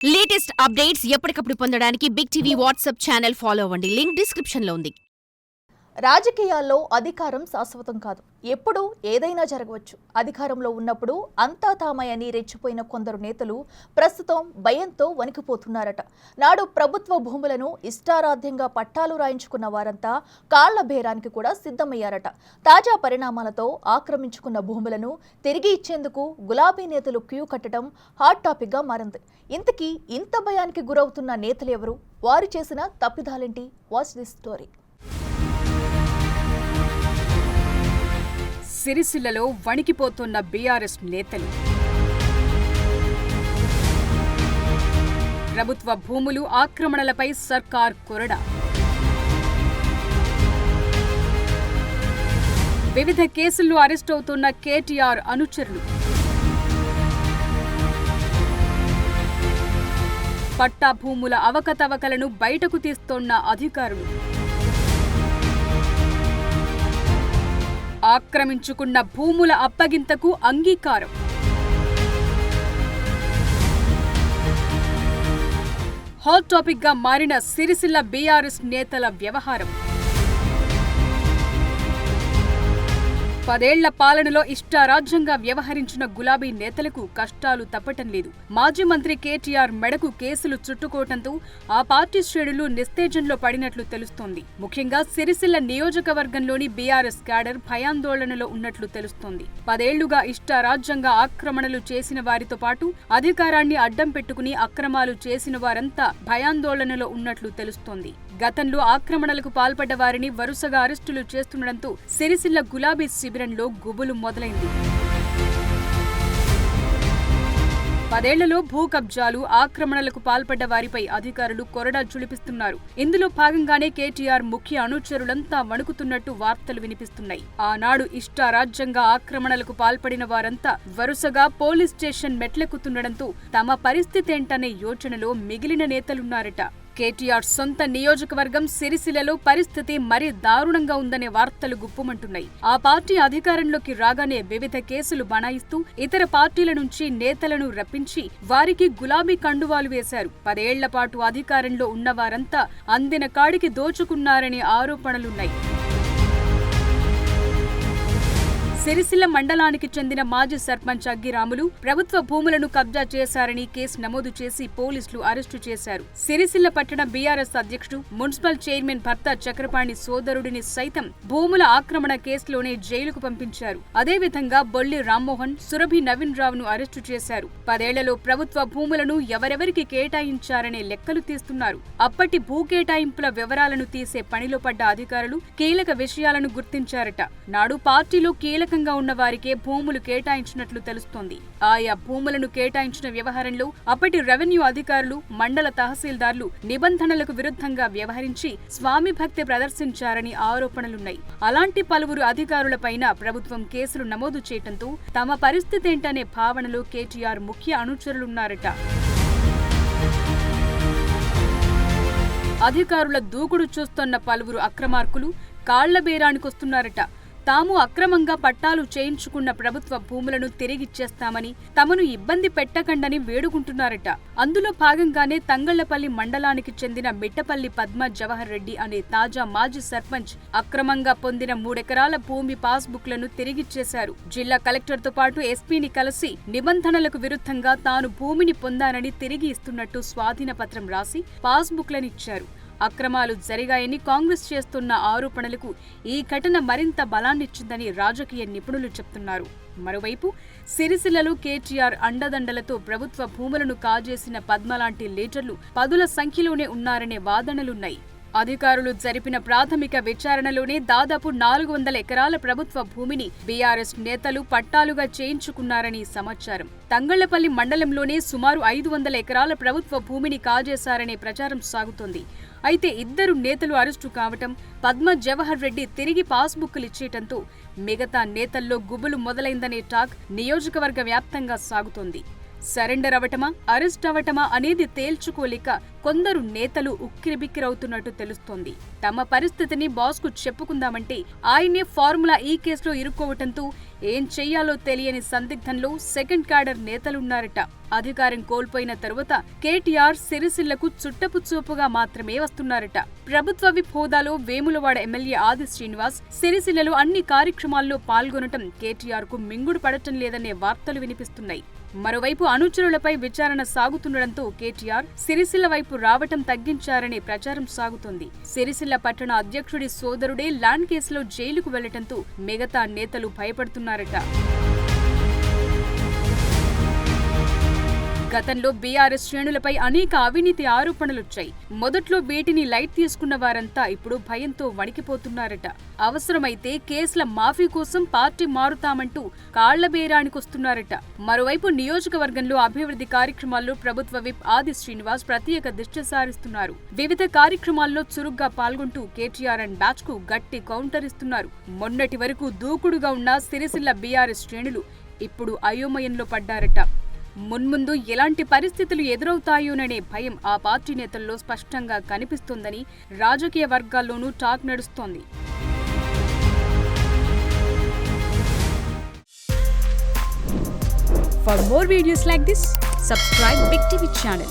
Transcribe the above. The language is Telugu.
లేటెస్ట్ అప్డేట్స్ ఎప్పటికప్పుడు పొందడానికి Big TV WhatsApp channel follow అవ్వండి. లింక్ డిస్క్రిప్షన్ లో ఉంది. రాజకీయాల్లో అధికారం శాశ్వతం కాదు. ఎప్పుడు ఏదైనా జరగవచ్చు. అధికారంలో ఉన్నప్పుడు అంతా తామయని రెచ్చిపోయిన కొందరు నేతలు ప్రస్తుతం భయంతో వణికిపోతున్నారట. నాడు ప్రభుత్వ భూములను ఇష్టారాధ్యంగా పట్టాలు రాయించుకున్న వారంతా కాళ్ల బేరానికి కూడా సిద్ధమయ్యారట. తాజా పరిణామాలతో ఆక్రమించుకున్న భూములను తిరిగి ఇచ్చేందుకు గులాబీ నేతలు క్యూ కట్టడం హాట్ టాపిక్ గా మారింది. ఇంతకీ ఇంత భయానికి గురవుతున్న నేతలు ఎవరు? వారు చేసిన తప్పిదాలేంటి? Watch this story. సిరిసిల్లలో వణికిపోతున్న బీఆర్ఎస్ నేతలు. ప్రభుత్వ భూములు ఆక్రమణలపై సర్కార్ కొరడా. వివిధ కేసుల్లో అరెస్టవుతున్న కేటీఆర్ అనుచరులు. పట్టా భూముల అవకతవకలను బయటకు తీస్తోన్న అధికారులు. ఆక్రమించుకున్న భూముల అప్పగింతకు అంగీకారం. హాట్ టాపిక్ గా మారిన సిరిసిల్ల బీఆర్ఎస్ నేతల వ్యవహారం. 10 ఏళ్ల పాలనలో ఇష్టారాజ్యంగా వ్యవహరించిన గులాబీ నేతలకు కష్టాలు తప్పటం లేదు. మాజీ మంత్రి కేటీఆర్ మెడకు కేసులు చుట్టుకోవడంతో ఆ పార్టీ శ్రేణులు నిస్తేజంలో పడినట్లు తెలుస్తోంది. ముఖ్యంగా సిరిసిల్ల నియోజకవర్గంలోని బీఆర్ఎస్ క్యాడర్ భయాందోళనలో ఉన్నట్లు తెలుస్తోంది. 10 ఏళ్లుగా ఇష్టారాజ్యంగా ఆక్రమణలు చేసిన వారితో పాటు అధికారాన్ని అడ్డం పెట్టుకుని అక్రమాలు చేసిన వారంతా భయాందోళనలో ఉన్నట్లు తెలుస్తోంది. గతంలో ఆక్రమణలకు పాల్పడ్డ వారిని వరుసగా అరెస్టులు చేస్తుండటంతో సిరిసిల్ల గులాబీ శిబిరంలో గుబులు మొదలైంది. 10 ఏళ్లలో భూ కబ్జాలు, ఆక్రమణలకు పాల్పడ్డ వారిపై అధికారులు కొరడా చులిపిస్తున్నారు. ఇందులో భాగంగానే కేటీఆర్ ముఖ్య అనుచరులంతా వణుకుతున్నట్టు వార్తలు వినిపిస్తున్నాయి. ఆనాడు ఇష్టారాజ్యంగా ఆక్రమణలకు పాల్పడిన వారంతా వరుసగా పోలీస్ స్టేషన్ మెట్లెక్కుతుండటంతో తమ పరిస్థితేంటనే యోచనలో మిగిలిన నేతలున్నారట. కేటీఆర్ సొంత నియోజకవర్గం సిరిసిల్లలో పరిస్థితి మరీ దారుణంగా ఉందనే వార్తలు గుప్పుమంటున్నాయి. ఆ పార్టీ అధికారంలోకి రాగానే వివిధ కేసులు బనాయిస్తూ ఇతర పార్టీల నుంచి నేతలను రప్పించి వారికి గులాబీ కండువాలు వేశారు. 10 ఏళ్ల పాటు అధికారంలో ఉన్నవారంతా అందిన కాడికి దోచుకున్నారనే ఆరోపణలున్నాయి. సిరిసిల్ల మండలానికి చెందిన మాజీ సర్పంచ్ అగ్గిరాములు ప్రభుత్వ భూములను కబ్జా చేశారని కేసు నమోదు చేసి పోలీసులు అరెస్టు చేశారు. సిరిసిల్ల పట్టణ బీఆర్ఎస్ అధ్యక్షుడు, మున్సిపల్ చైర్మన్ భర్త చక్రపాణి సోదరుడిని సైతం భూముల ఆక్రమణ కేసులోనే జైలుకు పంపించారు. అదేవిధంగా బొల్లి రామ్మోహన్, సురభి నవీన్ రావును అరెస్టు చేశారు. 10 ఏళ్లలో ప్రభుత్వ భూములను ఎవరెవరికి కేటాయించారనే లెక్కలు తీస్తున్నారు. అప్పటి భూ కేటాయింపుల వివరాలను తీసే పనిలో పడ్డ అధికారులు కీలక విషయాలను గుర్తించారట. నాడు పార్టీలో కీలకంగా ఉన్న వారికే భూములు కేటాయించినట్లు తెలుస్తోంది. ఆయా భూములను కేటాయించిన వ్యవహారంలో అప్పటి రెవెన్యూ అధికారులు, మండల తహసీల్దార్లు నిబంధనలకు విరుద్ధంగా వ్యవహరించి స్వామి భక్తి ప్రదర్శించారని ఆరోపణలున్నాయి. అలాంటి పలువురు అధికారులపైన ప్రభుత్వం కేసులు నమోదు చేయడంతో తమ పరిస్థితేంటనే భావనలో కేటీఆర్ ముఖ్య అనుచరులున్నారట. అధికారుల దూకుడు చూస్తున్న పలువురు అక్రమార్కులు కాళ్ల బేరానికొస్తున్నారట. తాము అక్రమంగా పట్టాలు చేయించుకున్న ప్రభుత్వ భూములను తిరిగిచ్చేస్తామని, తమను ఇబ్బంది పెట్టకండని వేడుకుంటున్నారట. అందులో భాగంగానే తంగళ్లపల్లి మండలానికి చెందిన మిట్టపల్లి పద్మ జవహర్ రెడ్డి అనే తాజా మాజీ సర్పంచ్ అక్రమంగా పొందిన 3 ఎకరాల భూమి పాస్బుక్లను తిరిగిచ్చేశారు. జిల్లా కలెక్టర్తో పాటు ఎస్పీని కలిసి నిబంధనలకు విరుద్ధంగా తాను భూమిని పొందానని తిరిగి ఇస్తున్నట్టు స్వాధీన పత్రం రాసి పాస్బుక్లనిచ్చారు. అక్రమాలు జరిగాయని కాంగ్రెస్ చేస్తున్న ఆరోపణలకు ఈ ఘటన మరింత బలాన్నిచ్చిందని రాజకీయ నిపుణులు చెప్తున్నారు. మరోవైపు సిరిసిల్లలో కేటీఆర్ అండదండలతో ప్రభుత్వ భూములను కాజేసిన పద్మలాంటి లీడర్లు 10ల సంఖ్యలోనే ఉన్నారనే వాదనలున్నాయి. అధికారులు జరిపిన ప్రాథమిక విచారణలోనే దాదాపు 400 ఎకరాల ప్రభుత్వ భూమిని బీఆర్ఎస్ నేతలు పట్టాలుగా చేయించుకున్నారని సమాచారం. తంగళ్లపల్లి మండలంలోనే సుమారు 500 ఎకరాల ప్రభుత్వ భూమిని కాజేశారనే ప్రచారం సాగుతోంది. అయితే 2 నేతలు అరెస్టు కావటం, పద్మ జవహర్ రెడ్డి తిరిగి పాస్బుక్లు ఇచ్చేయటంతో మిగతా నేతల్లో గుబులు మొదలైందనే టాక్ నియోజకవర్గ వ్యాప్తంగా సాగుతోంది. సరెండర్ అవటమా, అరెస్ట్ అవటమా అనేది తేల్చుకోలేక కొందరు నేతలు ఉక్కిరిబిక్కిరవుతున్నట్టు తెలుస్తోంది. తమ పరిస్థితిని బాస్కు చెప్పుకుందామంటే ఆయనే ఫార్ములా ఈ కేసులో ఇరుక్కోవటంతో ఏం చెయ్యాలో తెలియని సందిగ్ధంలో సెకండ్ క్యాడర్ నేతలున్నారట. అధికారం కోల్పోయిన తరువాత కేటీఆర్ సిరిసిల్లకు చుట్టపు చూపుగా మాత్రమే వస్తున్నారట. ప్రభుత్వ విప్ హోదాలో వేములవాడ ఎమ్మెల్యే ఆది శ్రీనివాస్ సిరిసిల్లలో అన్ని కార్యక్రమాల్లో పాల్గొనటం కేటీఆర్ కు మింగుడు పడటం లేదనే వార్తలు వినిపిస్తున్నాయి. మరోవైపు అనుచరులపై విచారణ సాగుతుండటంతో కేటీఆర్ సిరిసిల్ల వైపు రావటం తగ్గించారనే ప్రచారం సాగుతోంది. సిరిసిల్ల పట్టణ అధ్యక్షుడి సోదరుడే ల్యాండ్ కేసులో జైలుకు వెళ్లటంతో మిగతా నేతలు భయపడుతున్నారట. గతంలో బీఆర్ఎస్ శ్రేణులపై అనేక అవినీతి ఆరోపణలొచ్చాయి. మొదట్లో వీటిని లైట్ తీసుకున్న వారంతా ఇప్పుడు భయంతో వణికిపోతున్నారట. అవసరమైతే కేసుల మాఫీ కోసం పార్టీ మారుతామంటూ కాళ్లబేరానికొస్తున్నారట. మరోవైపు నియోజకవర్గంలో అభివృద్ధి కార్యక్రమాల్లో ప్రభుత్వ విప్ ఆది శ్రీనివాస్ ప్రత్యేక దృష్టి సారిస్తున్నారు. వివిధ కార్యక్రమాల్లో చురుగ్గా పాల్గొంటూ కేటీఆర్ అండ్ బ్యాచ్ కు గట్టి కౌంటర్ ఇస్తున్నారు. మొన్నటి వరకు దూకుడుగా ఉన్న సిరిసిల్ల బీఆర్ఎస్ శ్రేణులు ఇప్పుడు అయోమయంలో పడ్డారట. మున్ముందు ఎలాంటి పరిస్థితులు ఎదురవుతాయోననే భయం ఆ పార్టీ నేతల్లో స్పష్టంగా కనిపిస్తోందని రాజకీయ వర్గాల్లోనూ టాక్ నడుస్తోంది. For more videos like this, subscribe Big TV channel.